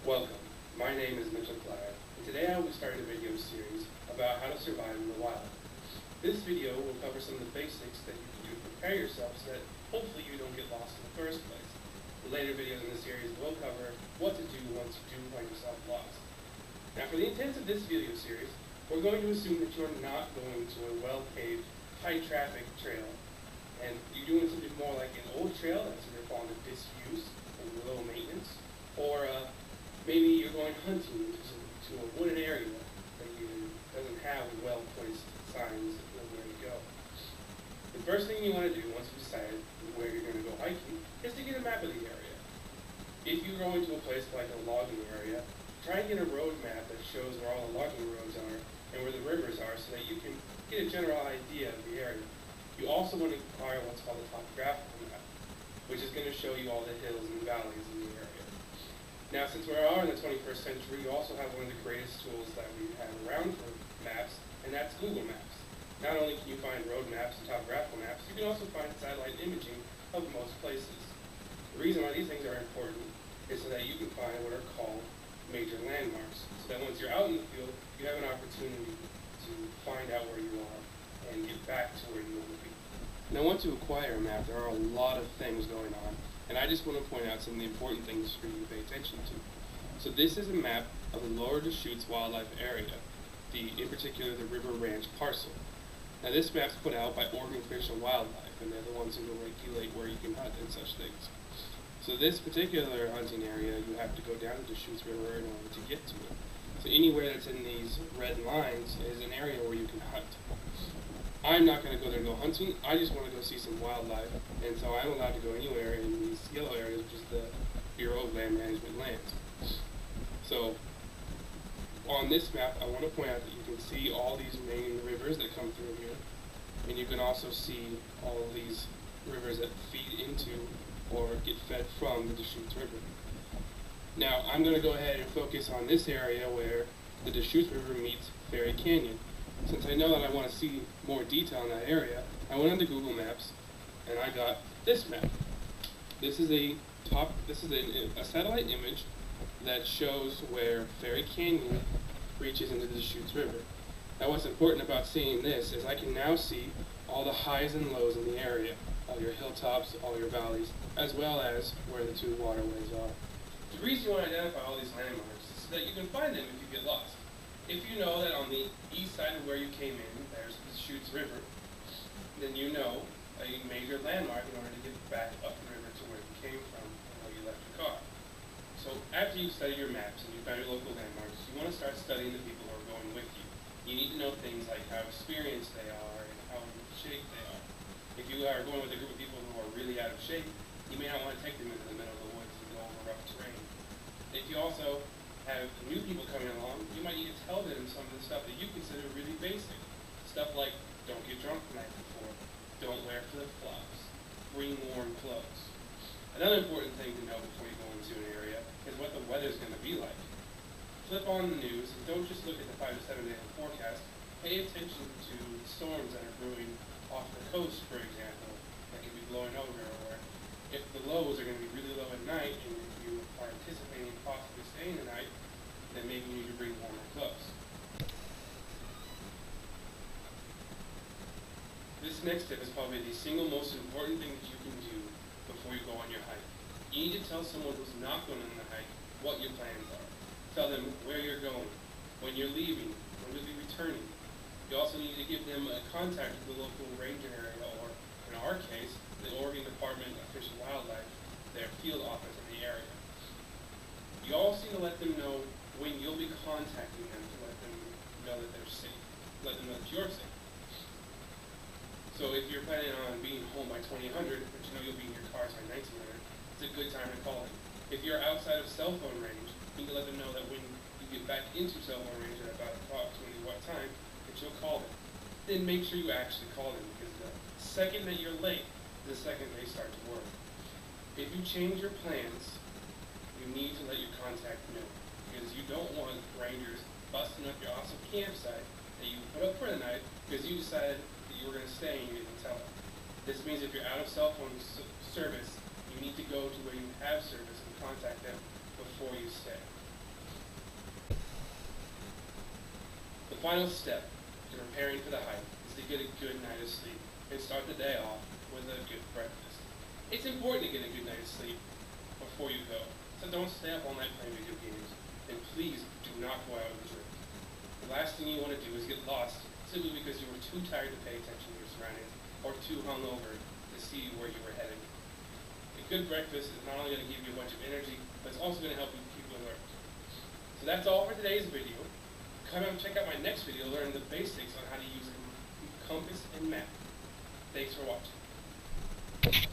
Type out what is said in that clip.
Welcome, my name is Mitchell Clyde, and today I will be starting a video series about how to survive in the wild. This video will cover some of the basics that you can do to prepare yourself so that hopefully you don't get lost in the first place. The later videos in this series will cover what to do once you do find yourself lost. Now for the intents of this video series, we're going to assume that you are not going to a well-paved, high-traffic trail, and you're doing something more like an old trail that's either fallen into disuse and low maintenance, or maybe you're going hunting to a wooded area that doesn't have well-placed signs of where to go. The first thing you want to do once you decide where you're going to go hiking is to get a map of the area. If you're going to a place like a logging area, try and get a road map that shows where all the logging roads are and where the rivers are so that you can get a general idea of the area. You also want to acquire what's called a topographical map, which is going to show you all the hills and valleys in the area. Now, since we are in the 21st century, you also have one of the greatest tools that we have around for maps, and that's Google Maps. Not only can you find road maps and topographical maps, you can also find satellite imaging of most places. The reason why these things are important is so that you can find what are called major landmarks, so that once you're out in the field, you have an opportunity to find out where you are and get back to where you want to be. Now, once you acquire a map, there are a lot of things going on, and I just want to point out some of the important things for you to pay attention to. So this is a map of the Lower Deschutes Wildlife Area, in particular the River Ranch parcel. Now this map's put out by Oregon Fish and Wildlife, and they're the ones who will regulate where you can hunt and such things. So this particular hunting area, you have to go down the Deschutes River in order to get to it. So anywhere that's in these red lines is an area where you can hunt. I'm not going to go there and go hunting. I just want to go see some wildlife, and so I'm allowed to go anywhere in these yellow areas, which is the Bureau of Land Management lands. So on this map, I want to point out that you can see all these main rivers that come through here, and you can also see all of these rivers that feed into or get fed from the Deschutes River. Now, I'm going to go ahead and focus on this area where the Deschutes River meets Ferry Canyon. Since I know that I want to see more detail in that area, I went onto Google Maps and I got this map. This is a satellite image that shows where Ferry Canyon reaches into the Deschutes River. Now, what's important about seeing this is I can now see all the highs and lows in the area, all your hilltops, all your valleys, as well as where the two waterways are. The reason you want to identify all these landmarks is so that you can find them if you get lost. If you know that on the east side of where you came in, there's the Deschutes River, then you know a major landmark in order to get back up the river to where you came from and where you left your car. So after you've studied your maps and you've found your local landmarks, you want to start studying the people who are going with you. You need to know things like how experienced they are and how in shape they are. If you are going with a group of people who are really out of shape, you may not want to take them into the middle of the woods and go over rough terrain. If you also have new people coming along, you might need to tell them some of the stuff that you consider really basic. Stuff like, don't get drunk the night before, don't wear flip-flops, bring warm clothes. Another important thing to know before you go into an area is what the weather's going to be like. Flip on the news and don't just look at the 5 to 7 day forecast. Pay attention to the storms that are brewing off the coast, for example, that could be blowing over, or if the lows are going to be really low at night and if you are anticipating possibly staying the night, then maybe you need to bring warmer clothes. This next tip is probably the single most important thing that you can do before you go on your hike. You need to tell someone who's not going on the hike what your plans are. Tell them where you're going, when you're leaving, when you'll be returning. You also need to give them a contact with the local ranger area, or in our case, the Oregon Department of Fish and Wildlife, their field office in the area. You also need to let them know when you'll be contacting them to let them know that they're safe, let them know that you're safe. So if you're planning on being home by 2000, but you know you'll be in your cars by 1900, it's a good time to call them. If you're outside of cell phone range, you need to let them know that when you get back into cell phone range at about approximately what time, that you'll call them. Then make sure you actually call them, because the second that you're late is the second they start to work. If you change your plans, you need to let your contact know, because you don't want rangers busting up your awesome campsite that you put up for the night because you decided that you were going to stay and you didn't tell them. This means if you're out of cell phone service, you need to go to where you have service and contact them before you stay. The final step to preparing for the hike is to get a good night of sleep and start the day off with a good breakfast. It's important to get a good night's sleep before you go, so don't stay up all night playing video games, and please do not go out and drink. The last thing you want to do is get lost simply because you were too tired to pay attention to your surroundings or too hungover to see where you were heading. A good breakfast is not only going to give you a bunch of energy, but it's also going to help you keep alert. So that's all for today's video. Come out and check out my next video learning the basics on how to use a compass and map. Thanks for watching.